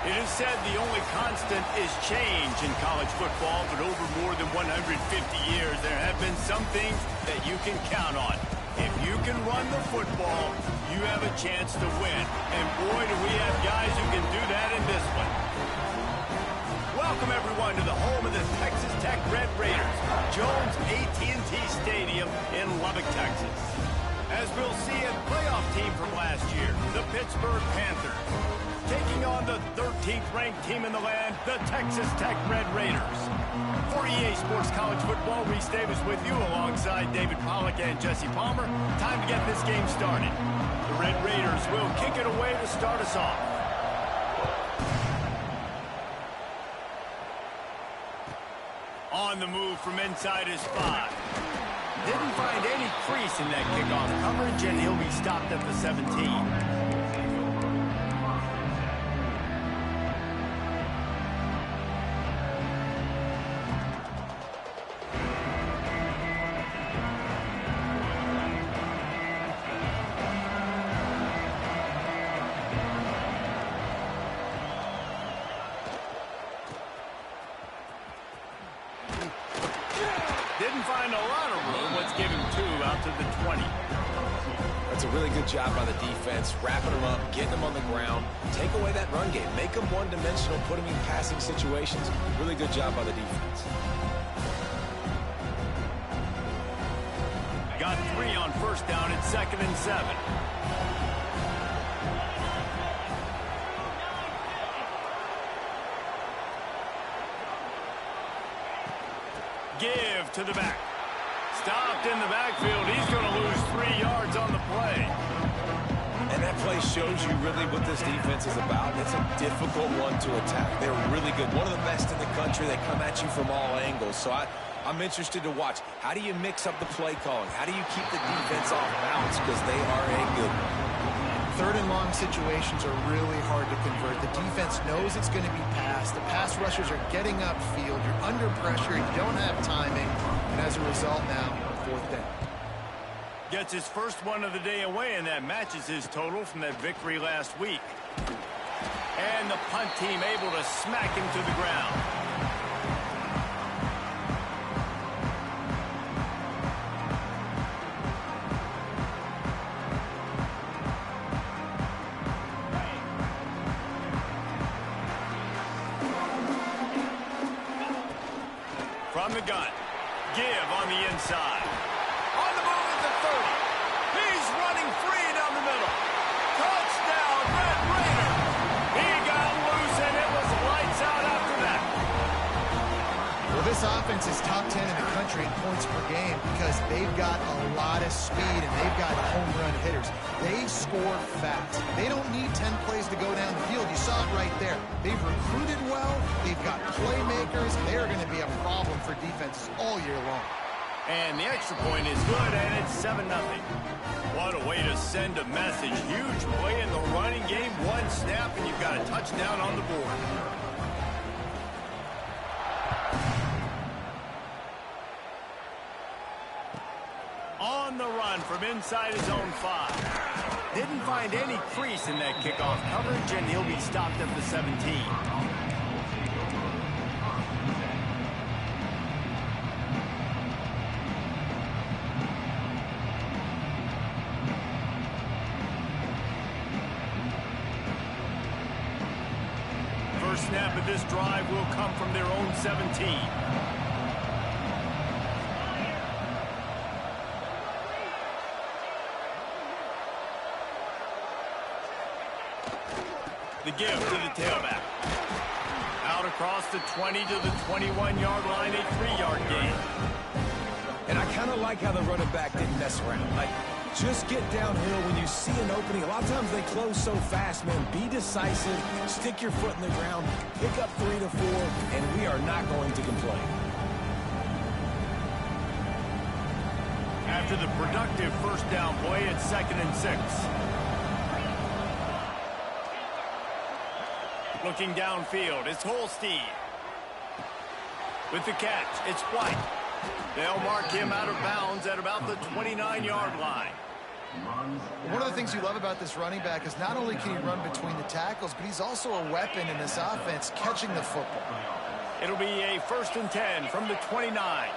It is said the only constant is change in college football, but over more than 150 years, there have been some things that you can count on. If you can run the football, you have a chance to win. And boy, do we have guys who can do that in this one. Welcome, everyone, to the home of the Texas Tech Red Raiders, Jones AT&T Stadium in Lubbock, Texas. As we'll see, a playoff team from last year, the Pittsburgh Panthers, taking on the 13th ranked team in the land, the Texas Tech Red Raiders. For EA Sports College Football, Reese Davis with you alongside David Pollack and Jesse Palmer. Time to get this game started. The Red Raiders will kick it away to start us off. On the move from inside his 5. Didn't find any crease in that kickoff coverage, and he'll be stopped at the 17. Didn't find a lot of room. Let's give him 2 out to the 20. That's a really good job by the defense, wrapping them up, getting them on the ground. Take away that run game. Make them one-dimensional, put them in passing situations. Really good job by the defense. Got 3 on first down at 2nd and 7. Give to the back. Stopped in the backfield. He's going to lose 3 yards on the play. And that play shows you really what this defense is about. It's a difficult one to attack. They're really good. One of the best in the country. They come at you from all angles. So I'm interested to watch. How do you mix up the play calling? How do you keep the defense off balance? Because they are a good one. 3rd and long situations are really hard to convert. The defense knows it's going to be passed. The pass rushers are getting upfield. You're under pressure. You don't have timing. And as a result now, 4th down. Gets his first one of the day away, and that matches his total from that victory last week. And the punt team able to smack him to the ground. From the gun. Give on the inside. On the move at the 30. He's running free down the middle. Touchdown, Red Raiders. He got loose, and it was lights out after that. Well, this offense is top 10 in the country in points per game because they've got a lot of speed and they've got home run hitters. They score fast. They don't need 10 plays to go down the field. You saw it right there. They've recruited well. They've got playmakers. They're going to be a problem for defenses all year long. And the extra point is good, and it's 7-0. What a way to send a message. Huge play in the running game. 1 snap, and you've got a touchdown on the board. On the run from inside his own 5. Didn't find any crease in that kickoff coverage, and he'll be stopped at the 17. First snap of this drive will come from their own 17. The give to the tailback. Out across the 20 to the 21-yard line, a 3-yard gain. And I kind of like how the running back didn't mess around. Like, just get downhill when you see an opening. A lot of times they close so fast, man. Be decisive, stick your foot in the ground, pick up 3 to 4, and we are not going to complain. After the productive first down play, it's 2nd and 6. Looking downfield, it's Holstein. With the catch, it's White. They'll mark him out of bounds at about the 29-yard line. One of the things you love about this running back is not only can he run between the tackles, but he's also a weapon in this offense, catching the football. It'll be a 1st and 10 from the 29.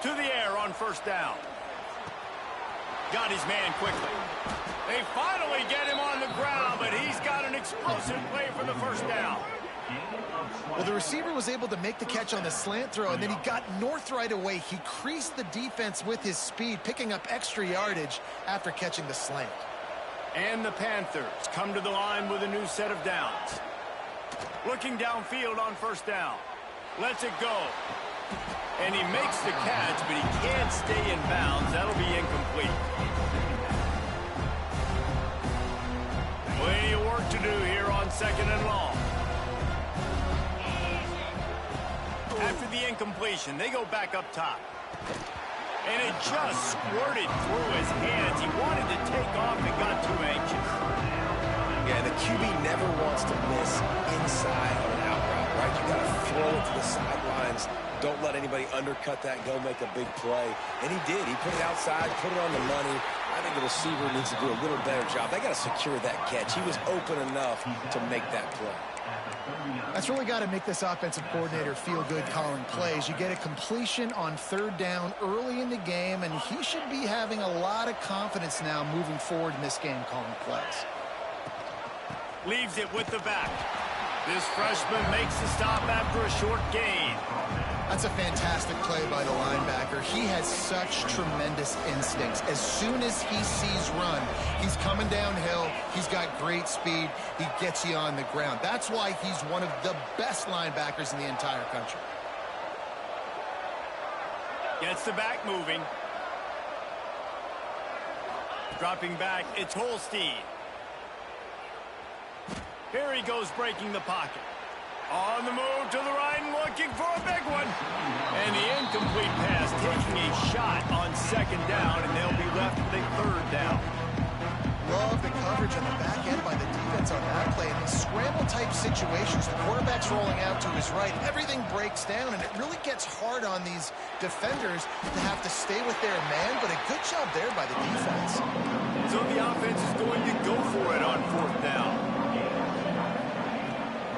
To the air on first down. Got his man quickly. They finally get him on the ground, but he's got an explosive play for the first down. Well, the receiver was able to make the catch on the slant throw, and then he got north right away. He creased the defense with his speed, picking up extra yardage after catching the slant. And the Panthers come to the line with a new set of downs. Looking downfield on first down. Lets it go. And he makes the catch, but he can't stay in bounds. That'll be incomplete. Plenty of work to do here on 2nd and long. After the incompletion, they go back up top. And it just squirted through his hands. He wanted to take off and got too anxious. Yeah, the QB never wants to miss inside of an out route, right? You got to throw it to the sidelines. Don't let anybody undercut that, go make a big play. And he did. He put it outside, put it on the money. I think the receiver needs to do a little better job. They got to secure that catch. He was open enough to make that play. That's really got to make this offensive coordinator feel good calling plays. You get a completion on 3rd down early in the game, and he should be having a lot of confidence now moving forward in this game calling plays. Leaves it with the back. This freshman makes the stop after a short gain. That's a fantastic play by the linebacker. He has such tremendous instincts. As soon as he sees run, he's coming downhill. He's got great speed. He gets you on the ground. That's why he's one of the best linebackers in the entire country. Gets the back moving. Dropping back, it's Holstein. Here he goes breaking the pocket. On the move to the right and looking for a big one. And the incomplete pass taking a shot on 2nd down, and they'll be left with a 3rd down. Love the coverage on the back end by the defense on that play. In these scramble-type situations, the quarterback's rolling out to his right. Everything breaks down, and it really gets hard on these defenders to have to stay with their man, but a good job there by the defense. So the offense is going to go for it on 4th down.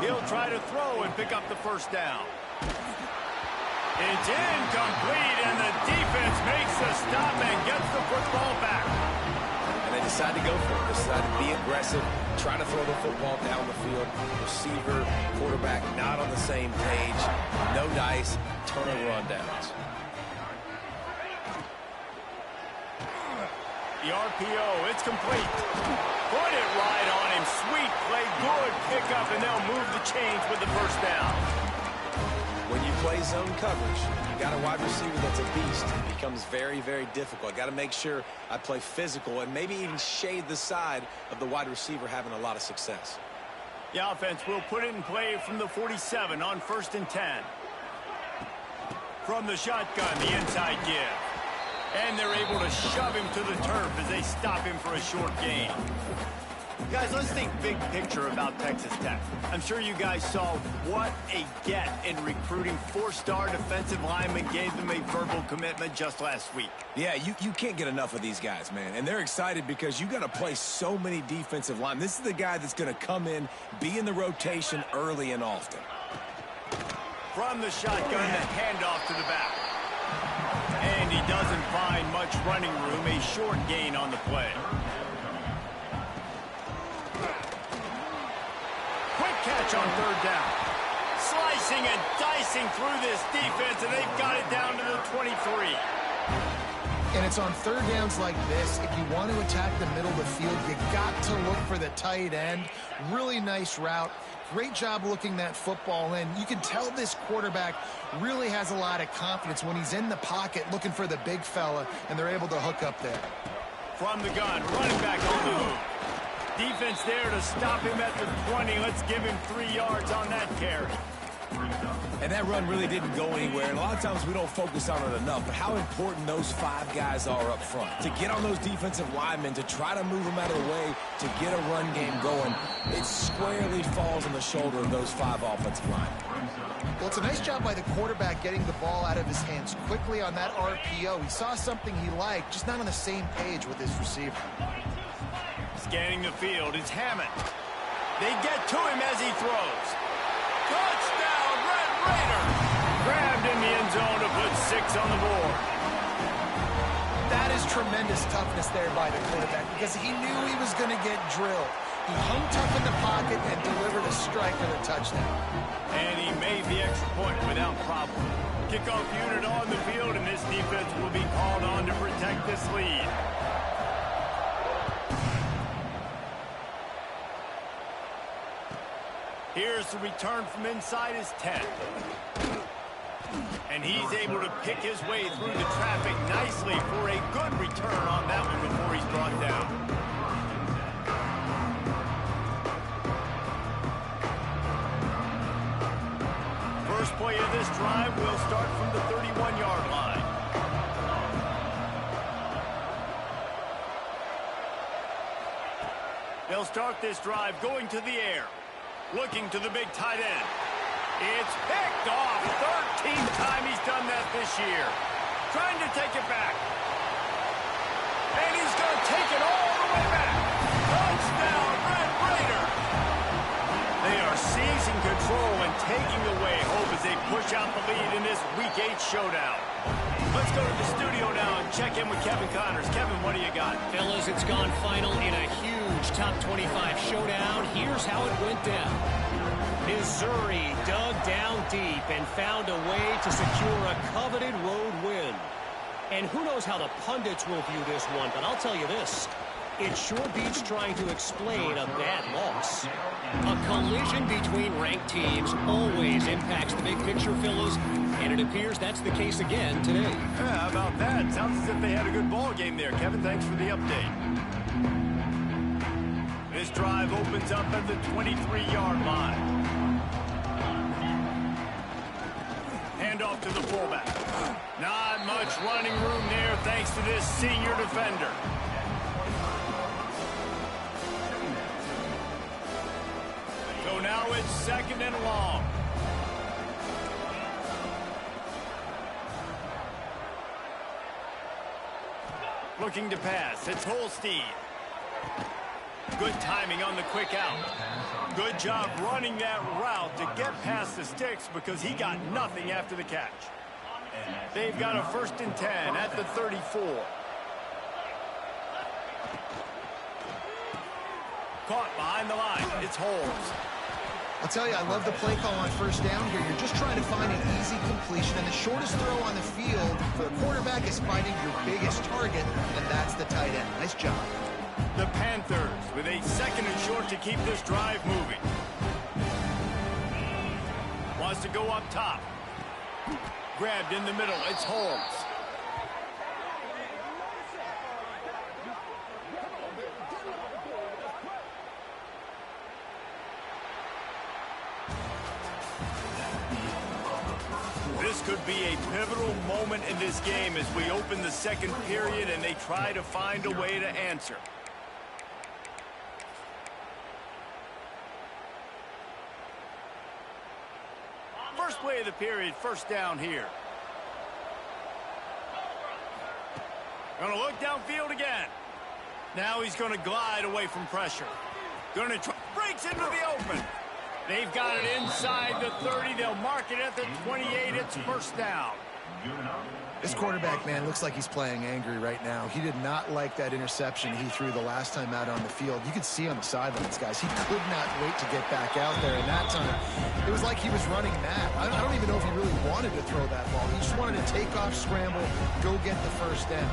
He'll try to throw and pick up the first down. It's incomplete, and the defense makes a stop and gets the football back. And they decide to go for it. They decide to be aggressive, try to throw the football down the field. Receiver, quarterback not on the same page. No dice, turnover on downs. The RPO, it's complete. Put it right on him. Sweet play, good pickup, and they'll move the chains with the first down. When you play zone coverage, you got a wide receiver that's a beast. It becomes very, very difficult. Got to make sure I play physical and maybe even shade the side of the wide receiver having a lot of success. The offense will put it in play from the 47 on 1st and 10. From the shotgun, the inside give. And they're able to shove him to the turf as they stop him for a short gain. Guys, let's think big picture about Texas Tech. I'm sure you guys saw what a get in recruiting. 4-star defensive linemen gave them a verbal commitment just last week. Yeah, you can't get enough of these guys, man. And they're excited because you got to play so many defensive linemen. This is the guy that's going to come in, be in the rotation early and often. From the shotgun, the handoff to the back. And he doesn't find much running room. A short gain on the play. Quick catch on 3rd down. Slicing and dicing through this defense, and they've got it down to the 23. And it's on third downs like this. If you want to attack the middle of the field, you got to look for the tight end. Really nice route. Great job looking that football in. You can tell this quarterback really has a lot of confidence when he's in the pocket looking for the big fella, and they're able to hook up there. From the gun, running back on the move. Defense there to stop him at the 20. Let's give him 3 yards on that carry. And that run really didn't go anywhere. And a lot of times we don't focus on it enough, but how important those 5 guys are up front. To get on those defensive linemen, to try to move them out of the way, to get a run game going, it squarely falls on the shoulder of those 5 offensive linemen. Well, it's a nice job by the quarterback getting the ball out of his hands quickly on that RPO. He saw something he liked, just not on the same page with his receiver. Scanning the field, it's Hammond. They get to him as he throws. Touchdown, Red Raiders! Grabbed in the end zone to put 6 on the board. That is tremendous toughness there by the quarterback because he knew he was going to get drilled. He hung tough in the pocket and delivered a strike for the touchdown. And he made the extra point without problem. Kickoff unit on the field, and this defense will be called on to protect this lead. Here's the return from inside his 10. And he's able to pick his way through the traffic nicely for a good return on that one before he's brought down. First play of this drive will start from the 31-yard line. They'll start this drive going to the air. Looking to the big tight end. It's picked off. 13th time he's done that this year. Trying to take it back. And he's going to take it all the way back. Touchdown, Red Raiders. They are seizing control and taking away hope as they push out the lead in this Week 8 showdown. Let's go to the studio now and check in with Kevin Connors. Kevin, what do you got? Fellas, it's gone final in a huge top 25 showdown. Here's how it went down. Missouri dug down deep and found a way to secure a coveted road win. And who knows how the pundits will view this one, but I'll tell you this. It sure beats trying to explain a bad loss. A collision between ranked teams always impacts the big picture, fellas, and it appears that's the case again today. Yeah, how about that? Sounds as if they had a good ball game there. Kevin, thanks for the update. This drive opens up at the 23-yard line. Handoff to the fullback. Not much running room there thanks to this senior defender. So now it's second and long. Looking to pass. It's Holstein. Good timing on the quick out. Good job running that route to get past the sticks because he got nothing after the catch. They've got a 1st and 10 at the 34. Caught behind the line. It's Holmes. I'll tell you, I love the play call on first down here. You're just trying to find an easy completion, and the shortest throw on the field for the quarterback is finding your biggest target, and that's the tight end. Nice job. The Panthers with a 2nd and short to keep this drive moving. Wants to go up top. Grabbed in the middle. It's Holmes. This could be a pivotal moment in this game as we open the second period and they try to find a way to answer. First play of the period, first down here. Going to look downfield again. Now he's going to glide away from pressure. Going to try, breaks into the open. They've got it inside the 30. They'll mark it at the 28. It's first down. This quarterback, man, looks like he's playing angry right now. He did not like that interception he threw the last time out on the field. You could see on the sidelines, guys, he could not wait to get back out there. And that time, it was like he was running mad. I don't even know if he really wanted to throw that ball. He just wanted to take off, scramble, go get the first down.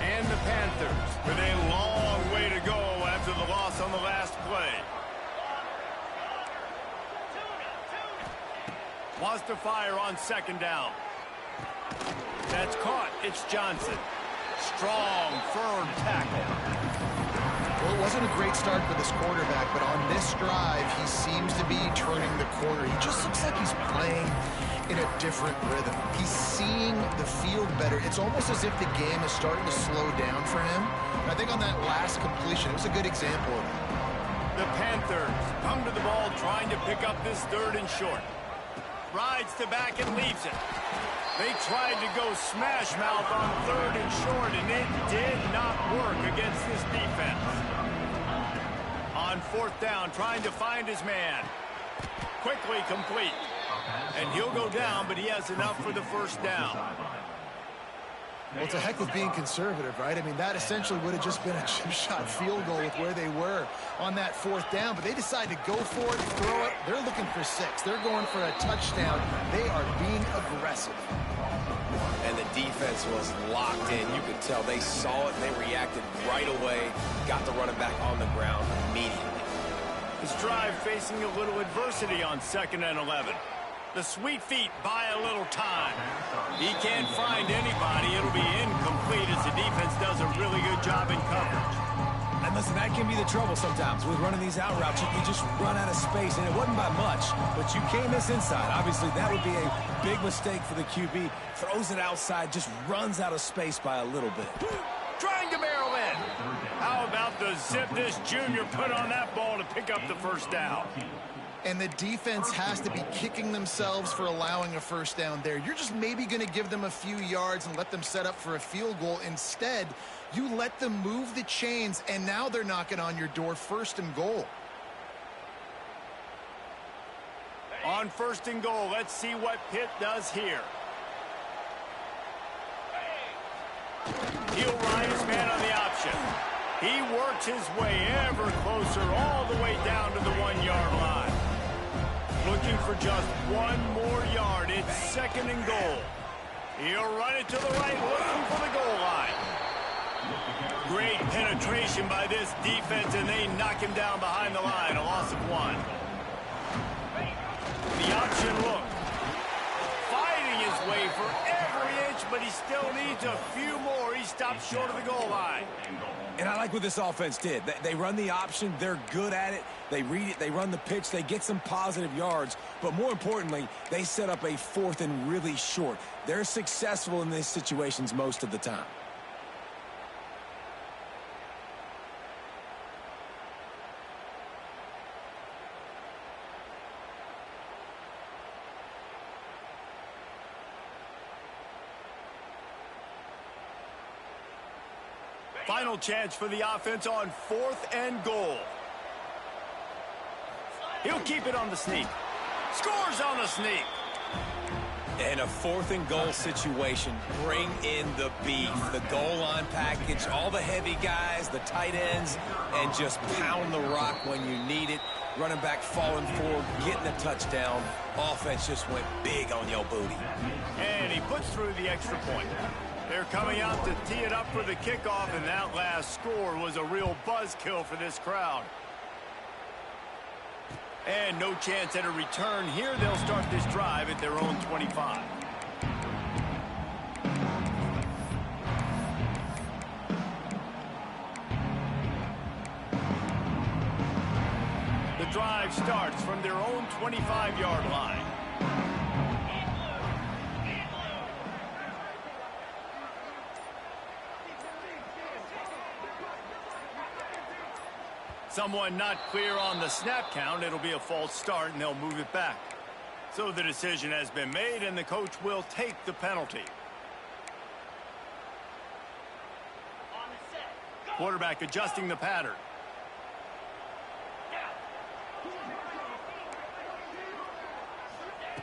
And the Panthers with a long way to go after the loss on the last play. Wants to fire on second down. That's caught. It's Johnson. Strong, firm tackle. Well, it wasn't a great start for this quarterback, but on this drive, he seems to be turning the corner. He just looks like he's playing in a different rhythm. He's seeing the field better. It's almost as if the game is starting to slow down for him. And I think on that last completion, it was a good example of that. The Panthers come to the ball trying to pick up this third and short. Rides to back and leaves it. They tried to go smash mouth on third and short, and it did not work against this defense. On fourth down, trying to find his man. Quickly complete. And he'll go down, but he has enough for the first down. Well, it's a heck of being conservative, right? I mean, that essentially would have just been a chip shot field goal with where they were on that fourth down. But they decide to go for it, throw it. They're looking for 6. They're going for a touchdown. They are being aggressive. And the defense was locked in. You could tell they saw it. They reacted right away. Got the running back on the ground immediately. His drive facing a little adversity on 2nd and 11. The sweet feet buy a little time. He can't find anybody. It'll be incomplete as the defense does a really good job in coverage. And listen, that can be the trouble sometimes with running these out routes. You just run out of space, and it wasn't by much, but you can't miss inside. Obviously, that would be a big mistake for the QB. Throws it outside, just runs out of space by a little bit. Trying to barrel in. How about the zip this junior put on that ball to pick up the first down? And the defense has to be kicking themselves for allowing a first down there. You're just maybe going to give them a few yards and let them set up for a field goal. Instead, you let them move the chains, and now they're knocking on your door, 1st and goal. On 1st and goal, let's see what Pitt does here. He'll ride his man on the option. He works his way ever closer all the way down to the 1-yard line. Looking for just 1 more yard. It's 2nd and goal. He'll run it to the right, looking for the goal line. Great penetration by this defense, and they knock him down behind the line. A loss of 1. The option look. Fighting his way for every inch, but he still needs a few more. He stops short of the goal line. And I like what this offense did. They run the option. They're good at it. They read it. They run the pitch. They get some positive yards. But more importantly, they set up a 4th and really short. They're successful in these situations most of the time. Final chance for the offense on 4th and goal. He'll keep it on the sneak. Scores on the sneak. In a 4th and goal situation, bring in the beef, the goal line package, all the heavy guys, the tight ends, and just pound the rock when you need it. Running back falling forward, getting a touchdown. Offense just went big on your booty. And he puts through the extra point. They're coming out to tee it up for the kickoff, and that last score was a real buzzkill for this crowd. And no chance at a return here. They'll start this drive at their own 25. The drive starts from their own 25-yard line. Someone not clear on the snap count. It'll be a false start, and they'll move it back. So the decision has been made, and the coach will take the penalty. Quarterback adjusting the pattern.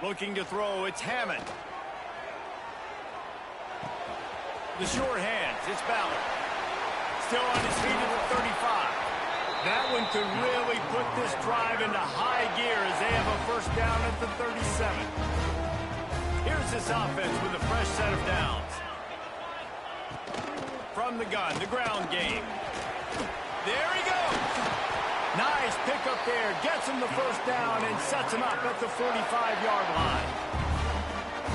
Looking to throw, it's Hammond. The sure hands. It's Ballard. Still on his feet at the 35. That one could really put this drive into high gear as they have a first down at the 37. Here's this offense with a fresh set of downs. From the gun, the ground game. There he goes. Nice pickup there. Gets him the first down and sets him up at the 45-yard line.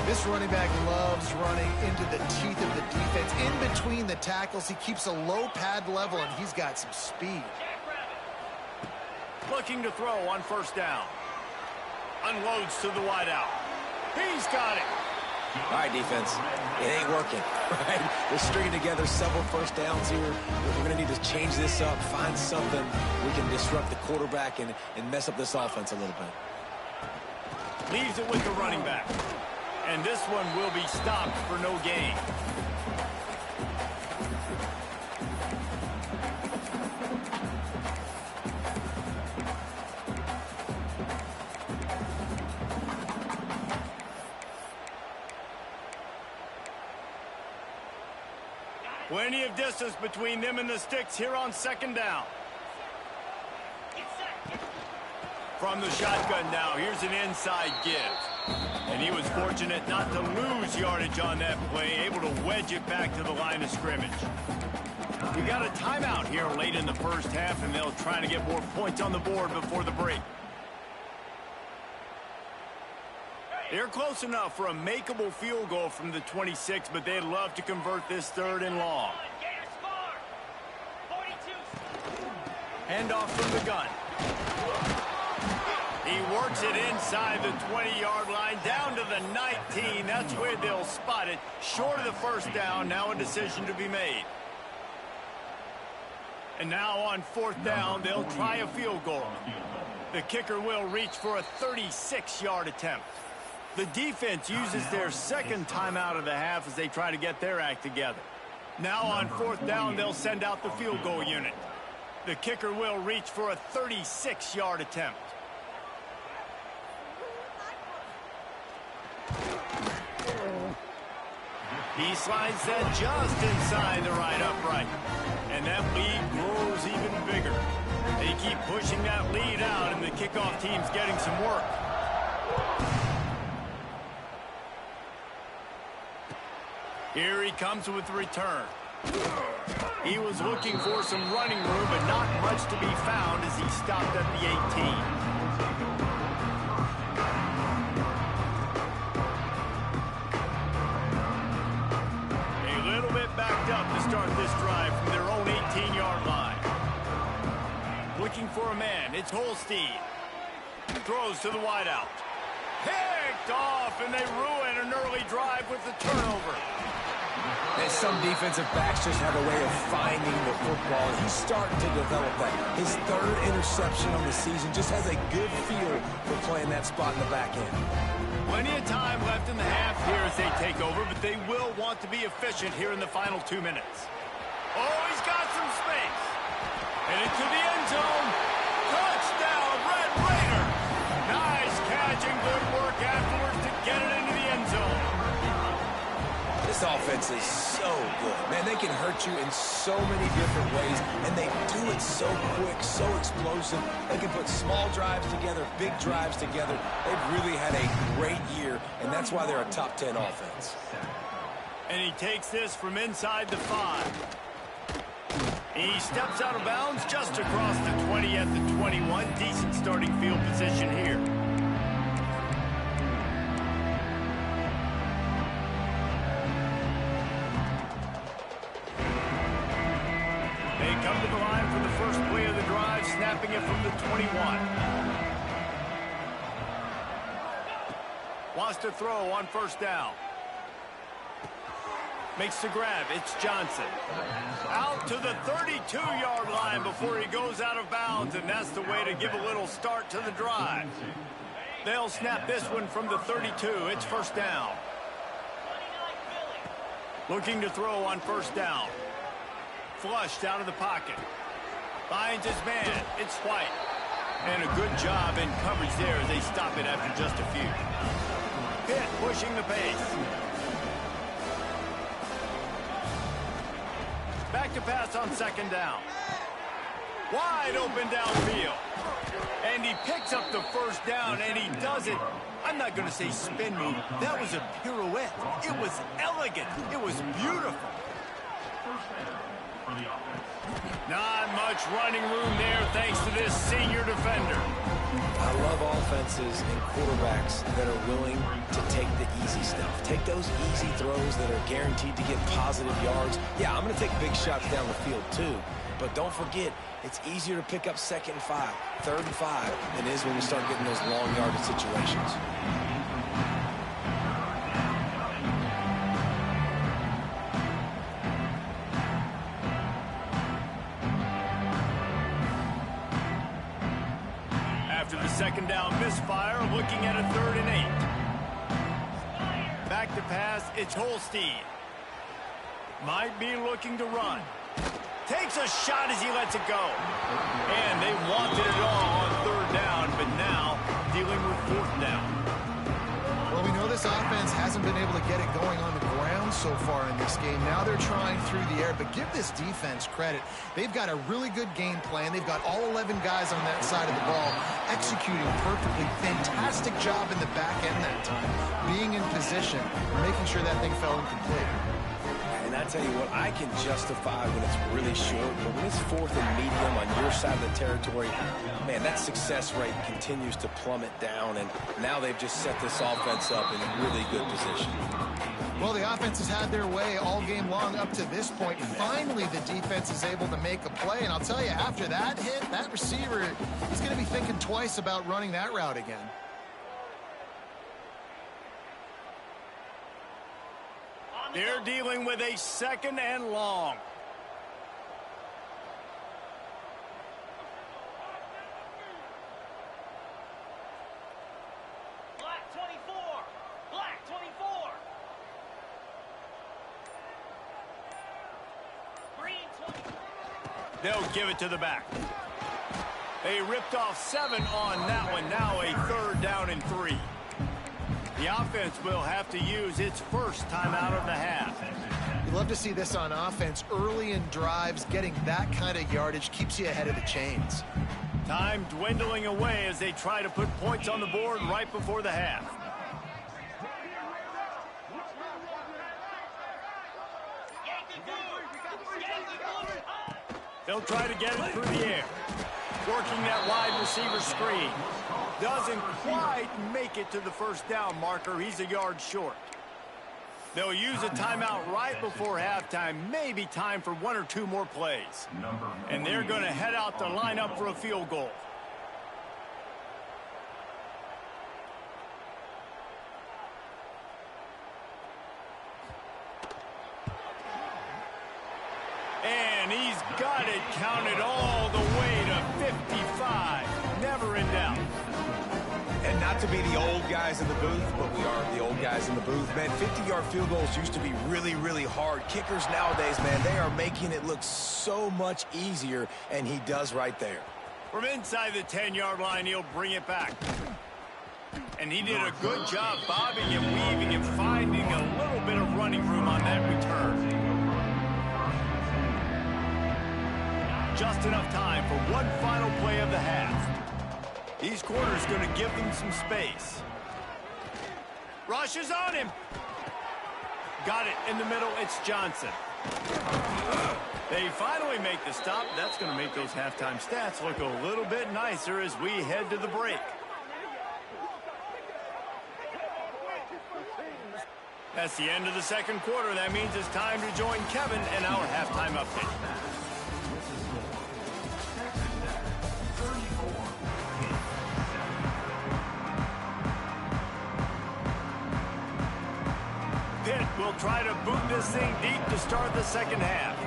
This running back loves running into the teeth of the defense. In between the tackles, he keeps a low pad level, and he's got some speed. Looking to throw on first down. Unloads to the wideout. He's got it. All right, defense. It ain't working, right? We're stringing together several first downs here. We're going to need to change this up, find something we can disrupt the quarterback and mess up this offense a little bit. Leaves it with the running back. And this one will be stopped for no gain. Plenty of distance between them and the sticks here on second down. From the shotgun now, here's an inside give. And he was fortunate not to lose yardage on that play, able to wedge it back to the line of scrimmage. We got a timeout here late in the first half, and they'll try to get more points on the board before the break. They're close enough for a makeable field goal from the 26, but they'd love to convert this third and long. Handoff from the gun. He works it inside the 20-yard line, down to the 19. That's where they'll spot it. Short of the first down, now a decision to be made. And now on fourth down, they'll try a field goal. The kicker will reach for a 36-yard attempt. The defense uses their second timeout of the half as they try to get their act together. Now on fourth down, they'll send out the field goal unit. The kicker will reach for a 36-yard attempt. He slides that just inside the right upright. And that lead grows even bigger. They keep pushing that lead out, and the kickoff team's getting some work. Here he comes with the return. He was looking for some running room, but not much to be found as he stopped at the 18. Backed up to start this drive from their own 18-yard line. Looking for a man, it's Holstein. Throws to the wideout. Picked off, and they ruin an early drive with the turnover. And some defensive backs just have a way of finding the football. He's starting to develop that. His third interception on the season just has a good feel for playing that spot in the back end. Plenty of time left in the half here as they take over, but they will want to be efficient here in the final 2 minutes. Oh, he's got some space. And into the end zone. Touchdown, Red Raider. Nice catch and good work afterwards to get it into the end zone. This offense is so good. Man, they can hurt you in so many different ways, and they do it so quick, so explosive. They can put small drives together, big drives together. They've really had a great year, and that's why they're a top 10 offense. And he takes this from inside the 5. He steps out of bounds just across the 20 at the 21. Decent starting field position here. Come to the line for the first play of the drive, snapping it from the 21. Wants to throw on first down. Makes the grab. It's Johnson. Out to the 32-yard line before he goes out of bounds, and that's the way to give a little start to the drive. They'll snap this one from the 32. It's first down. Looking to throw on first down. Flushed out of the pocket. Finds his man. It's White. And a good job in coverage there as they stop it after just a few. Pitt pushing the pace. Back to pass on second down. Wide open downfield. And he picks up the first down, and he does it. I'm not going to say spin move. That was a pirouette. It was elegant. It was beautiful. Not much running room there thanks to this senior defender. I love offenses and quarterbacks that are willing to take the easy stuff. Take those easy throws that are guaranteed to get positive yards. Yeah, I'm going to take big shots down the field too. But don't forget, it's easier to pick up 2nd and 5, 3rd and 5 than it is when we start getting those long yardage situations. After the second down misfire, looking at a 3rd and 8. Back to pass, it's Holstein. Might be looking to run. Takes a shot as he lets it go. And they wanted it all on 3rd down, but now dealing with 4th down. Well, we know this offense hasn't been able to get it going on the ground so far in this game. Now they're trying through the air, but give this defense credit. They've got a really good game plan. They've got all 11 guys on that side of the ball executing perfectly. Fantastic job in the back end that time. Being in position, making sure that thing fell incomplete. And I tell you what, I can justify when it's really short, but when it's 4th and medium on your side of the territory, man, that success rate continues to plummet down, and now they've just set this offense up in really good position. Well, the offense has had their way all game long up to this point. Finally, the defense is able to make a play, and I'll tell you, after that hit, that receiver is going to be thinking twice about running that route again. They're dealing with a 2nd and long. Black 24. Black 24. Green 24. They'll give it to the back. They ripped off 7 on that one. Now a 3rd down and 3. The offense will have to use its first timeout of the half. You love to see this on offense. Early in drives, getting that kind of yardage keeps you ahead of the chains. Time dwindling away as they try to put points on the board right before the half. They'll try to get it through the air. Working that wide receiver screen. Doesn't quite make it to the first down marker. He's a yard short. They'll use a timeout right before halftime. Maybe time for 1 or 2 more plays. And they're going to head out to line up for a field goal. And he's got it counted all the way to 55. Never in doubt. And not to be the old guys in the booth, but we are the old guys in the booth. Man, 50-yard field goals used to be really, really hard. Kickers nowadays, man, they are making it look so much easier, and he does right there. From inside the 10-yard line, he'll bring it back. And he did a good job bobbing and weaving and finding a little bit of running room on that return. Just enough time for one final play of the half. These corners going to give them some space. Rushes on him. Got it in the middle. It's Johnson. They finally make the stop. That's going to make those halftime stats look a little bit nicer as we head to the break. That's the end of the second quarter. That means it's time to join Kevin in our halftime update. Pitt will try to boot this thing deep to start the second half.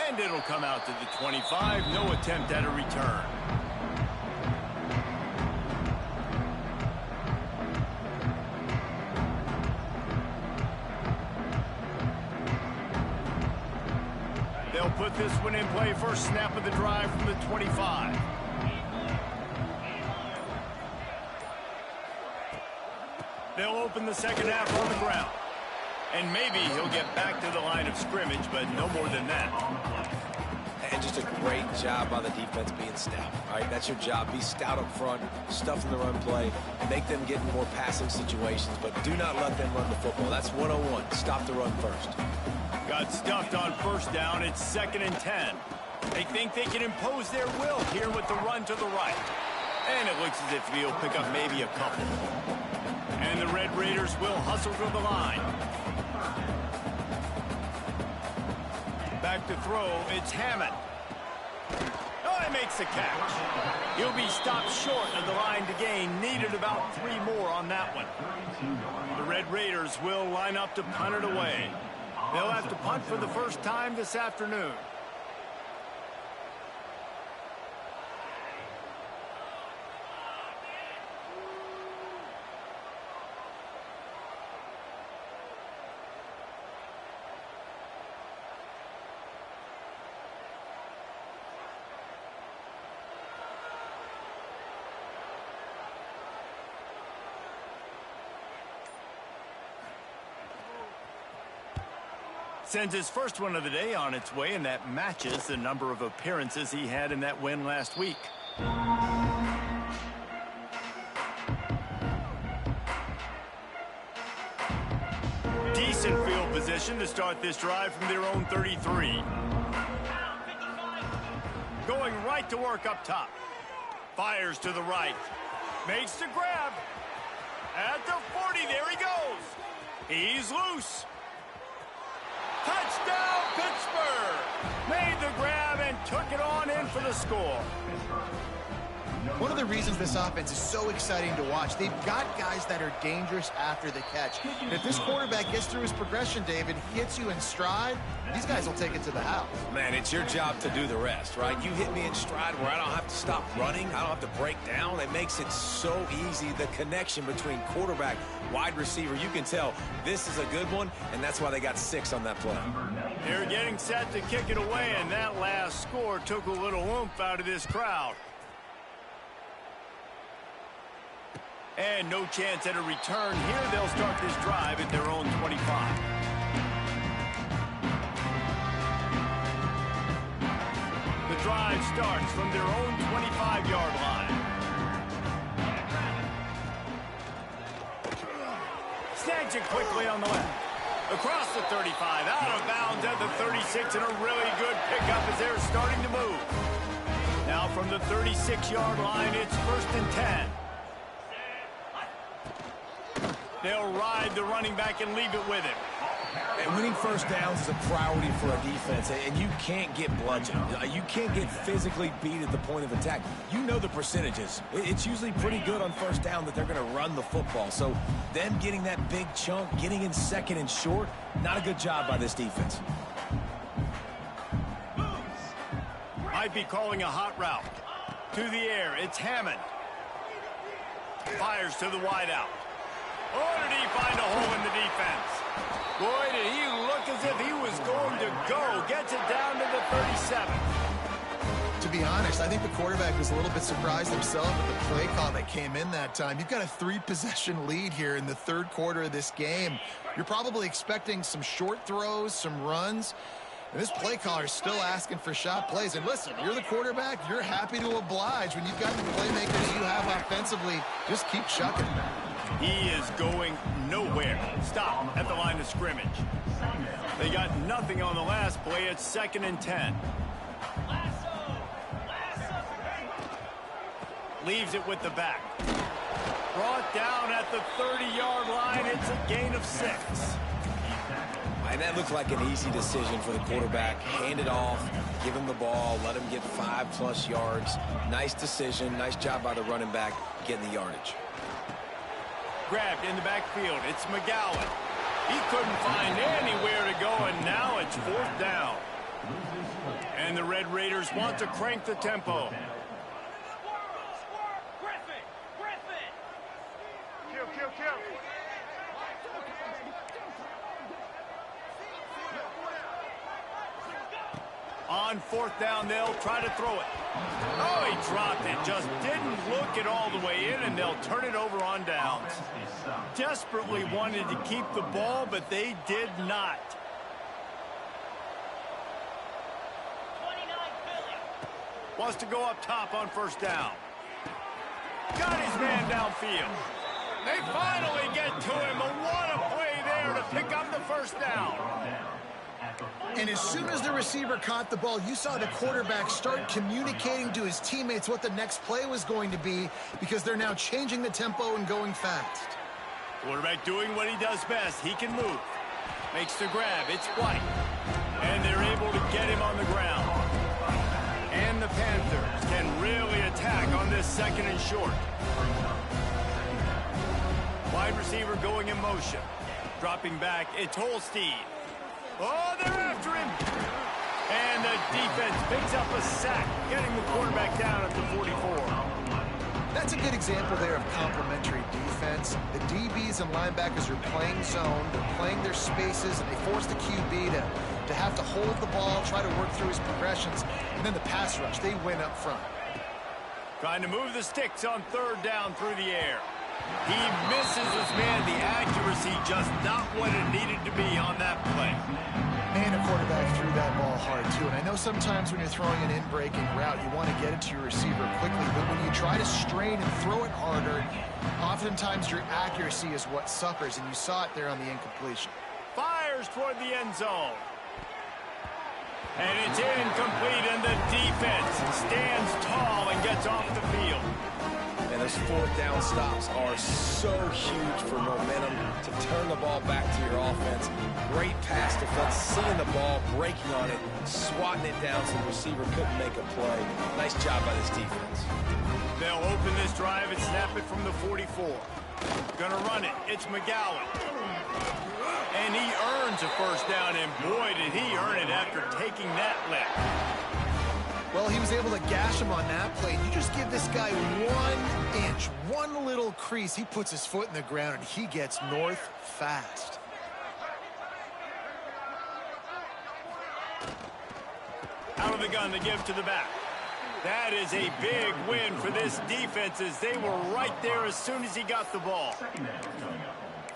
And it'll come out to the 25. No attempt at a return. They'll put this one in play. First snap of the drive from the 25. They'll open the second half on the ground. And maybe he'll get back to the line of scrimmage, but no more than that. And just a great job by the defense being stout. All right, that's your job. Be stout up front, stuff in the run play, and make them get in more passing situations, but do not let them run the football. That's 101. Stop the run first. Got stuffed on first down. It's 2nd and 10. They think they can impose their will here with the run to the right. And it looks as if he'll pick up maybe a couple. And the Red Raiders will hustle to the line. Back to throw, it's Hammond. Oh, he makes the catch. He'll be stopped short of the line to gain. Needed about 3 more on that one. The Red Raiders will line up to punt it away. They'll have to punt for the first time this afternoon. Sends his first one of the day on its way, and that matches the number of appearances he had in that win last week. Decent field position to start this drive from their own 33. Going right to work up top. Fires to the right. Makes the grab. At the 40, there he goes. He's loose. Touchdown, Pittsburgh! Made the grab and took it on in for the score. One of the reasons this offense is so exciting to watch, they've got guys that are dangerous after the catch. And if this quarterback gets through his progression, David, hits you in stride, these guys will take it to the house. Man, it's your job to do the rest, right? You hit me in stride where I don't have to stop running. I don't have to break down. It makes it so easy. The connection between quarterback, wide receiver, you can tell this is a good one, and that's why they got 6 on that play. They're getting set to kick it away, and that last score took a little oomph out of this crowd. And no chance at a return here. They'll start this drive at their own 25. The drive starts from their own 25-yard line. Snags it quickly on the left. Across the 35, out of bounds at the 36, and a really good pickup as they're starting to move. Now from the 36-yard line, it's 1st and 10. They'll ride the running back and leave it with him. And winning first downs is a priority for a defense, and you can't get bludgeoned. You can't get physically beat at the point of attack. You know the percentages. It's usually pretty good on first down that they're going to run the football. So them getting that big chunk, getting in 2nd and short, not a good job by this defense. Might be calling a hot route. To the air, it's Hammond. Fires to the wideout. Oh, did he find a hole in the defense? Boy, did he look as if he was going to go. Gets it down to the 37. To be honest, I think the quarterback was a little bit surprised himself with the play call that came in that time. You've got a 3-possession lead here in the 3rd quarter of this game. You're probably expecting some short throws, some runs. And this play caller is still asking for shot plays. And listen, you're the quarterback. You're happy to oblige. When you've got the playmakers you have offensively, just keep chucking. He is going nowhere. Stop at the line of scrimmage. They got nothing on the last play. It's 2nd and 10. Leaves it with the back. Brought down at the 30-yard line. It's a gain of 6. And that looked like an easy decision for the quarterback. Hand it off, give him the ball, let him get 5+ yards. Nice decision. Nice job by the running back getting the yardage. Grabbed in the backfield. It's McGowan. He couldn't find anywhere to go, and now it's 4th down. And the Red Raiders want to crank the tempo. On fourth down, they'll try to throw it. Oh, he dropped it. Just didn't look it all the way in, and they'll turn it over on downs. Desperately wanted to keep the ball, but they did not. 29 Philly. Wants to go up top on first down. Got his man downfield. They finally get to him. A what a play there to pick up the first down. And as soon as the receiver caught the ball, you saw the quarterback start communicating to his teammates what the next play was going to be, because they're now changing the tempo and going fast. Quarterback doing what he does best. He can move. Makes the grab. It's White. And they're able to get him on the ground. And the Panthers can really attack on this second and short. Wide receiver going in motion. Dropping back, it's Holstein. Oh, they're after him. And the defense picks up a sack, getting the quarterback down at the 44. That's a good example there of complementary defense. The DBs and linebackers are playing zone, they're playing their spaces, and they force the QB to have to hold the ball, try to work through his progressions, and then the pass rush, they win up front. Trying to move the sticks on third down through the air. He misses his man. The accuracy just not what it needed to be on that play. Man, a quarterback threw that ball hard, too. And I know sometimes when you're throwing an in-breaking route, you want to get it to your receiver quickly. But when you try to strain and throw it harder, oftentimes your accuracy is what suffers. And you saw it there on the incompletion. Fires toward the end zone. And it's incomplete, and the defense stands tall and gets off the field. And those fourth down stops are so huge for momentum to turn the ball back to your offense. Great pass defense, seeing the ball, breaking on it, swatting it down so the receiver couldn't make a play. Nice job by this defense. They'll open this drive and snap it from the 44. Gonna run it. It's McGowan. And he earns a first down, and boy, did he earn it after taking that lick. Well, he was able to gash him on that play. You just give this guy 1 inch, one little crease. He puts his foot in the ground, and he gets north fast. Out of the gun to give to the back. That is a big win for this defense, as they were right there as soon as he got the ball.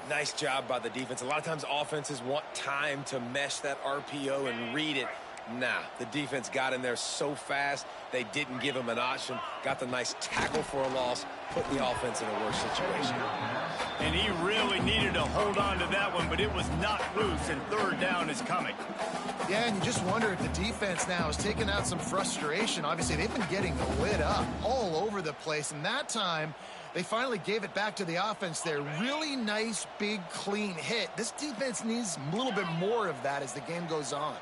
Nice job by the defense. A lot of times offenses want time to mesh that RPO and read it. Nah, the defense got in there so fast, they didn't give him an option. Got the nice tackle for a loss, put the offense in a worse situation. And he really needed to hold on to that one, but it was not loose, and third down is coming. Yeah, and you just wonder if the defense now is taking out some frustration. Obviously, they've been getting lit up all over the place, and that time, they finally gave it back to the offense there. Really nice, big, clean hit. This defense needs a little bit more of that as the game goes on.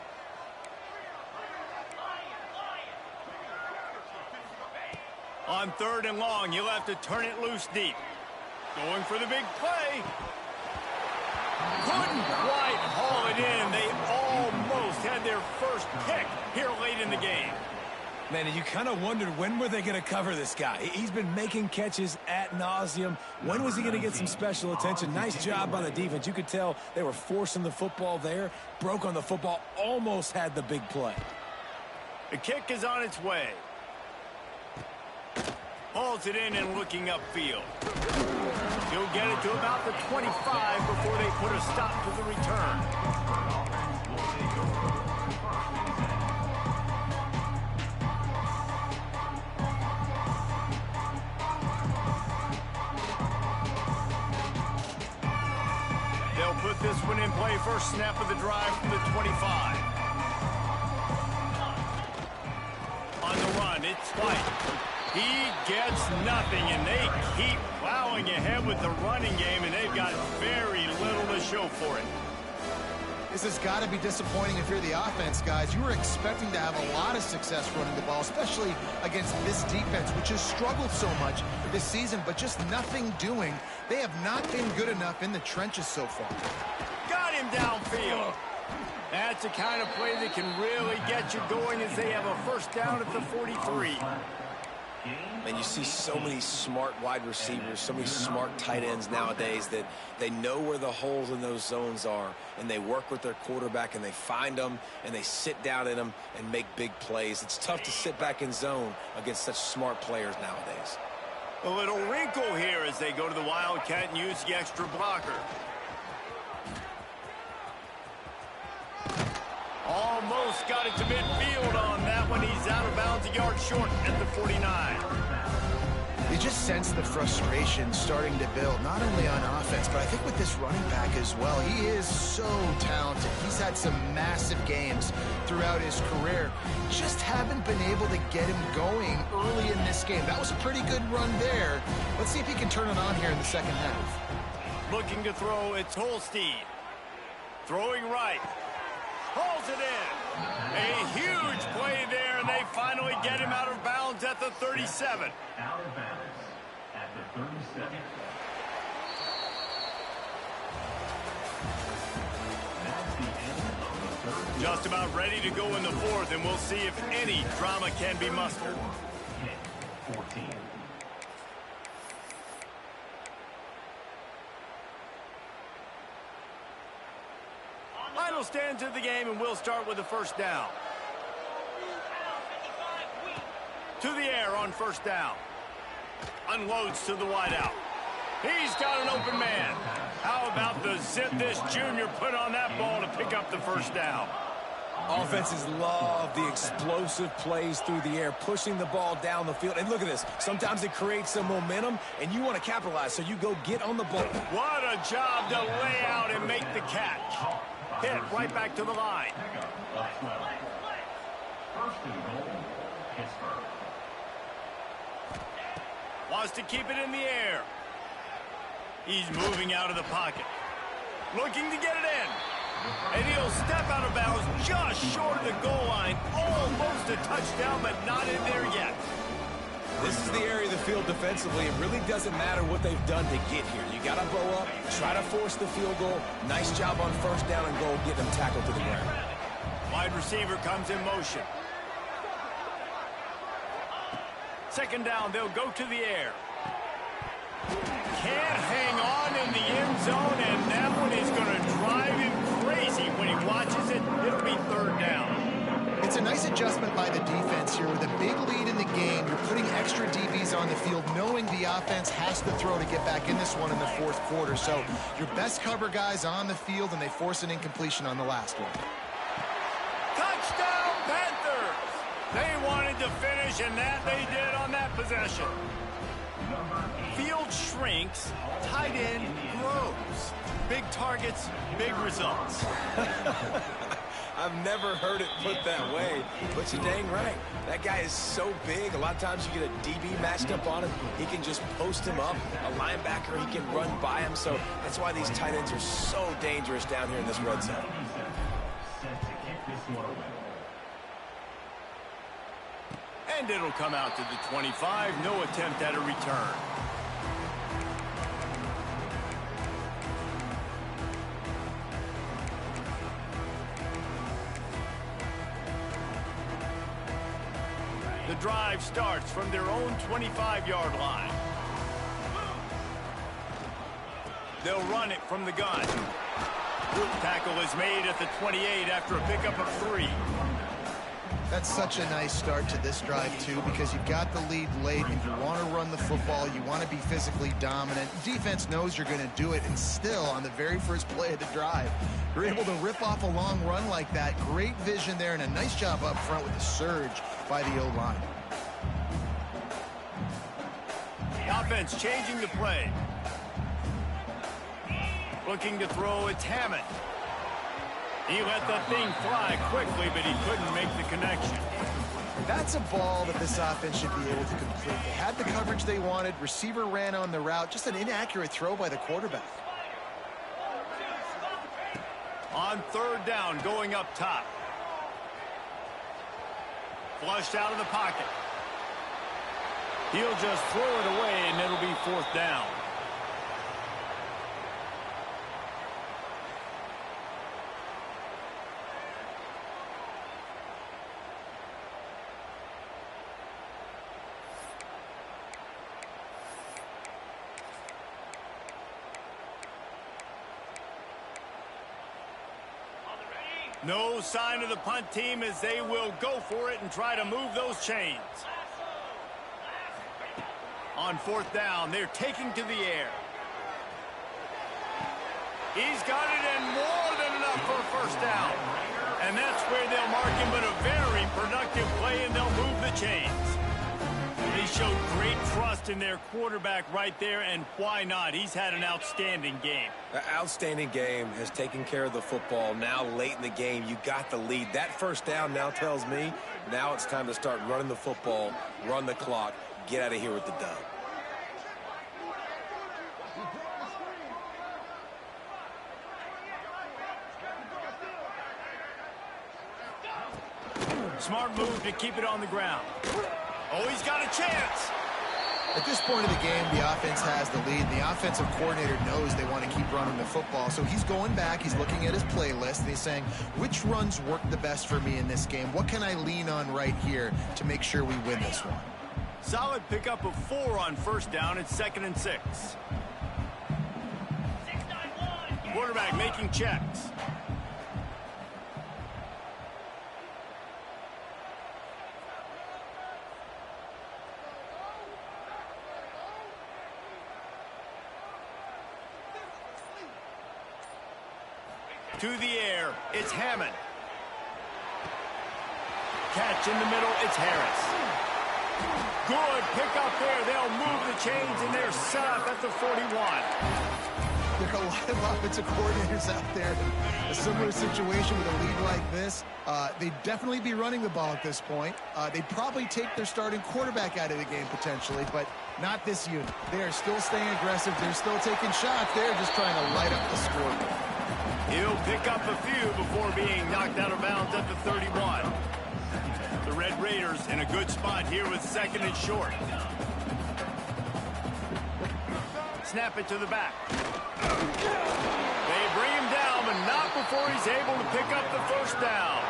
On third and long, you'll have to turn it loose deep. Going for the big play. Couldn't quite haul it in. They almost had their first pick here late in the game. Man, and you kind of wondered, when were they going to cover this guy? He's been making catches ad nauseum. When was he going to get some special attention? Nice job by the defense. You could tell they were forcing the football there. Broke on the football, almost had the big play. The kick is on its way. Hauls it in and looking upfield. He'll get it to about the 25 before they put a stop to the return. They'll put this one in play. First snap of the drive from the 25. On the run, it's White. He gets nothing, and they keep plowing ahead with the running game, and they've got very little to show for it. This has got to be disappointing if you're the offense, guys. You were expecting to have a lot of success running the ball, especially against this defense, which has struggled so much this season, but just nothing doing. They have not been good enough in the trenches so far. Got him downfield. That's the kind of play that can really get you going, as they have a first down at the 43. Man, you see so many smart wide receivers, so many smart tight ends nowadays that they know where the holes in those zones are, and they work with their quarterback, and they find them, and they sit down in them and make big plays. It's tough to sit back in zone against such smart players nowadays. A little wrinkle here as they go to the Wildcat and use the extra blocker. Almost got it to midfield on that one. He's out of bounds, a yard short at the 49. You just sense the frustration starting to build, not only on offense, but I think with this running back as well. He is so talented. He's had some massive games throughout his career. Just haven't been able to get him going early in this game. That was a pretty good run there. Let's see if he can turn it on here in the second half. Looking to throw, it's Holstein. Throwing right. Hauls it in. A huge play there, and they finally get him out of bounds at the 37. Out of bounds at the 37. That's the end of the third. Just about ready to go in the fourth, and we'll see if any drama can be mustered. 14. Final stands of the game, and we'll start with the first down. To the air on first down. Unloads to the wideout. He's got an open man. How about the zip this junior put on that ball to pick up the first down? Offenses love the explosive plays through the air, pushing the ball down the field. And look at this. Sometimes it creates some momentum, and you want to capitalize, so you go get on the ball. What a job to lay out and make the catch. Hit right back to the line. First and goal, Pittsburgh. Wants to keep it in the air. He's moving out of the pocket. Looking to get it in. And he'll step out of bounds just short of the goal line. Almost a touchdown, but not in there yet. This is the area of the field defensively. It really doesn't matter what they've done to get here. You got to bow up, try to force the field goal. Nice job on first down and goal, getting them tackled to the ground. Wide receiver comes in motion. Second down, they'll go to the air. Can't hang on in the end zone, and that one is going to drive him crazy when he watches it. It'll be third down. It's a nice adjustment by the defense here. With a big lead in the game, you're putting extra DBs on the field, knowing the offense has to throw to get back in this one in the fourth quarter. So your best cover guys on the field, and they force an incompletion on the last one. Touchdown, Panthers! They wanted to finish, and that they did on that possession. Field shrinks, tight end grows. Big targets, big results. I've never heard it put that way, but you're dang right. That guy is so big. A lot of times you get a DB matched up on him. He can just post him up. A linebacker, he can run by him. So that's why these tight ends are so dangerous down here in this red zone. Set to kick this one away. And it'll come out to the 25. No attempt at a return. The drive starts from their own 25-yard line. They'll run it from the gun. Tackle is made at the 28 after a pickup of 3. That's such a nice start to this drive, too, because you've got the lead late, and you want to run the football. You want to be physically dominant. Defense knows you're going to do it, and still, on the very first play of the drive, you're able to rip off a long run like that. Great vision there, and a nice job up front with the surge by the O-line. The offense changing the play. Looking to throw, it's Hammond. He let that thing fly quickly, but he couldn't make the connection. That's a ball that this offense should be able to complete. They had the coverage they wanted. Receiver ran on the route. Just an inaccurate throw by the quarterback. On third down, going up top. Flushed out of the pocket. He'll just throw it away, and it'll be fourth down. No sign of the punt team as they will go for it and try to move those chains. On fourth down, they're taking to the air. He's got it and more than enough for a first down. And that's where they'll mark him, but a very productive play, and they'll move the chains. They showed great trust in their quarterback right there, and why not? He's had an outstanding game. An outstanding game, has taken care of the football. Now late in the game, you got the lead. That first down now tells me now it's time to start running the football, run the clock, get out of here with the dub. Smart move to keep it on the ground. Oh, he's got a chance. At this point of the game, the offense has the lead. The offensive coordinator knows they want to keep running the football. So he's going back, he's looking at his playlist, and he's saying, which runs work the best for me in this game? What can I lean on right here to make sure we win this one? Solid pickup of 4 on first down. It's 2nd and 6. Quarterback making checks. To the air, it's Hammond. Catch in the middle, it's Harris. Good pickup there. They'll move the chains, and they're set up at the 41. There are a lot of offensive coordinators out there in a similar situation with a lead like this. They'd definitely be running the ball at this point. They'd probably take their starting quarterback out of the game potentially, but not this unit. They are still staying aggressive. They're still taking shots. They're just trying to light up the scoreboard. He'll pick up a few before being knocked out of bounds at the 31. The Red Raiders in a good spot here with 2nd and short. Snap it to the back. They bring him down, but not before he's able to pick up the first down.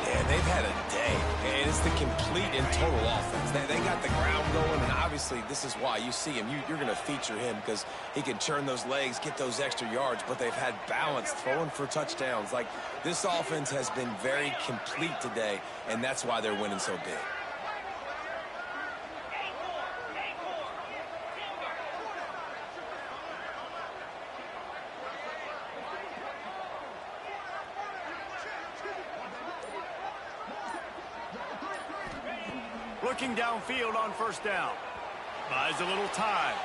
Yeah, they've had a day, and it's the complete and total offense. They got the ground going, and obviously this is why you see him. You're going to feature him because he can churn those legs, get those extra yards, but they've had balance, throwing for touchdowns. Like, this offense has been very complete today, and that's why they're winning so big. Looking downfield on first down. Buys a little time.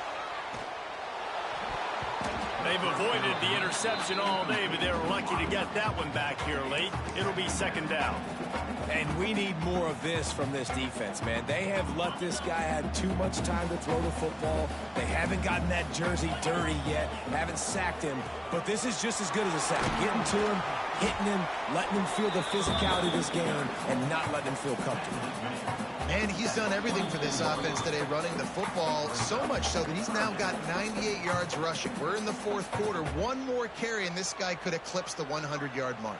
They've avoided the interception all day, but they're lucky to get that one back here late. It'll be 2nd down. And we need more of this from this defense, man. They have let this guy have too much time to throw the football. They haven't gotten that jersey dirty yet, haven't sacked him. But this is just as good as a sack. Getting to him, hitting him, letting him feel the physicality of this game, and not letting him feel comfortable. And he's done everything for this offense today, running the football, so much so that he's now got 98 yards rushing. We're in the 4th quarter. One more carry, and this guy could eclipse the 100-yard mark.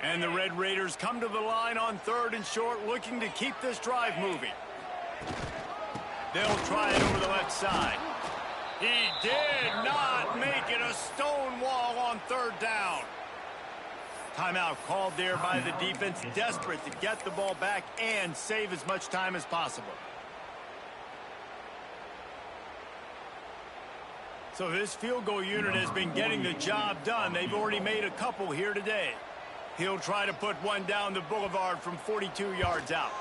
And the Red Raiders come to the line on 3rd and short, looking to keep this drive moving. They'll try it over the left side. He did not make it a stone wall on 3rd down. Timeout called there by the defense, desperate to get the ball back and save as much time as possible. So this field goal unit has been getting the job done. They've already made a couple here today. He'll try to put one down the boulevard from 42 yards out.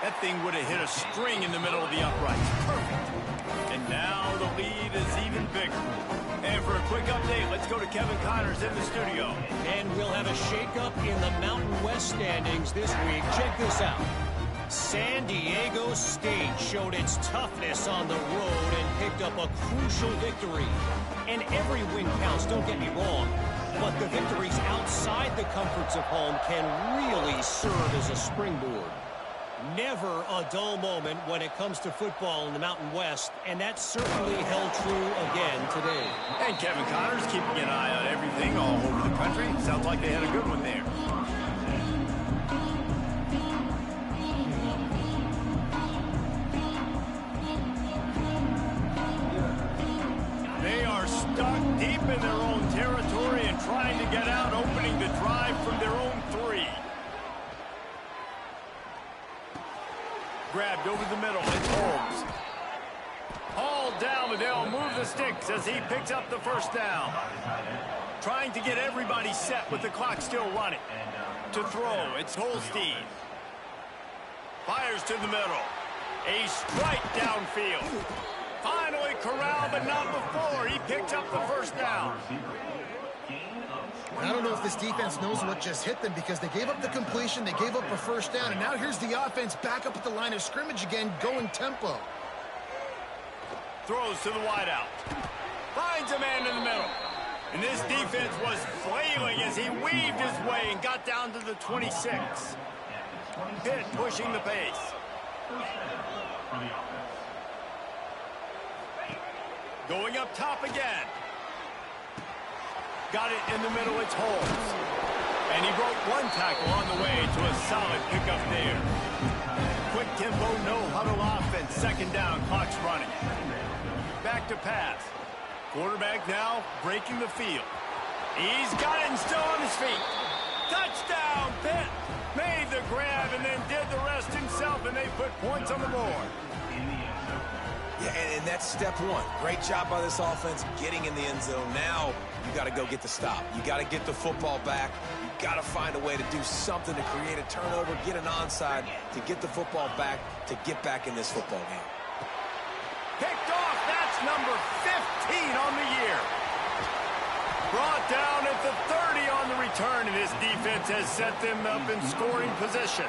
That thing would have hit a string in the middle of the uprights. Perfect. And now the lead is even bigger. And for a quick update, let's go to Kevin Connors in the studio. And we'll have a shakeup in the Mountain West standings this week. Check this out. San Diego State showed its toughness on the road and picked up a crucial victory. And every win counts, don't get me wrong. But the victories outside the comforts of home can really serve as a springboard. Never a dull moment when it comes to football in the Mountain West, and that certainly held true again today. And Kevin Connors keeping an eye on everything all over the country. Sounds like they had a good one there. in their own territory and trying to get out, opening the drive from their own 3. Grabbed over the middle. It's Holmes. Hauled down, but they'll move the sticks as he picks up the first down. Trying to get everybody set with the clock still running. To throw, it's Holstein. Fires to the middle. A strike downfield. Finally corralled, but not before. He picked up the first down. I don't know if this defense knows what just hit them because they gave up the completion, they gave up a first down, and now here's the offense back up at the line of scrimmage again, going tempo. Throws to the wideout. Finds a man in the middle. And this defense was flailing as he weaved his way and got down to the 26. Pitt pushing the pace. Going up top again. Got it in the middle, it's Holmes. And he broke one tackle on the way to a solid pickup there. Quick tempo, no huddle offense. Second down, clock's running. Back to pass. Quarterback now breaking the field. He's got it and still on his feet. Touchdown, Pitt. Made the grab and then did the rest himself, and they put points on the board. Yeah, and that's step one. Great job by this offense getting in the end zone. Now you got to go get the stop. You got to get the football back. You got to find a way to do something to create a turnover, get an onside, to get the football back, to get back in this football game. Picked off. That's number 15 on the year. Brought down at the 30 on the return, and this defense has set them up in scoring position.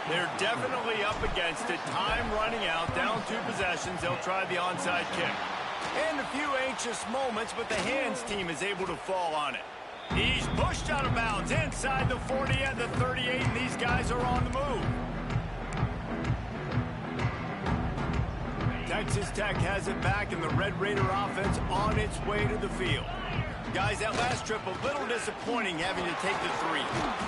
They're definitely up against it. Time running out, down 2 possessions. They'll try the onside kick. And a few anxious moments, but the hands team is able to fall on it. He's pushed out of bounds inside the 40 and the 38, and these guys are on the move. Texas Tech has it back, and the Red Raider offense on its way to the field. Guys, that last trip, a little disappointing having to take the 3.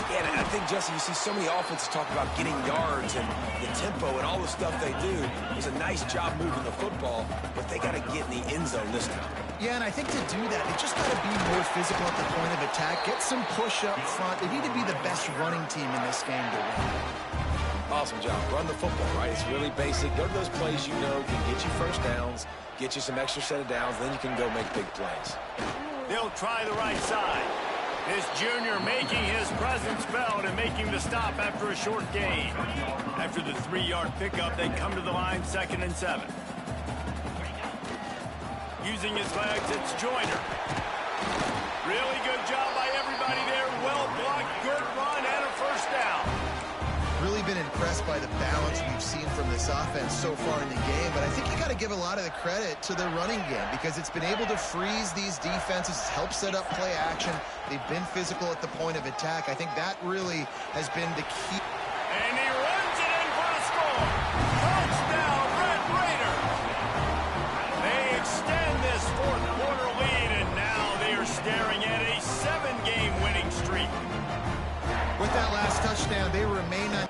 Yeah, and I think, Jesse, you see so many offenses talk about getting yards and the tempo and all the stuff they do. It was a nice job moving the football, but they got to get in the end zone this time. Yeah, and I think to do that, they just got to be more physical at the point of attack, get some push up front. They need to be the best running team in this game to win. Awesome job. Run the football, right? It's really basic. Go to those plays you know can get you first downs, get you some extra set of downs, then you can go make big plays. They'll try the right side. This junior making his presence felt and making the stop after a short gain. After the 3-yard pickup, they come to the line 2nd and 7. Using his legs, it's Joyner. Really good job by everybody there. Well blocked, good run, and a first down. Really been impressed by the balance we've seen from this offense so far in the game, but I think you got to give a lot of the credit to their running game because it's been able to freeze these defenses, help set up play action. They've been physical at the point of attack. I think that really has been the key. And he runs it in for the score. Touchdown, Red Raider. They extend this 4th quarter lead, and now they are staring at a 7-game winning streak. With that last touchdown, they remain on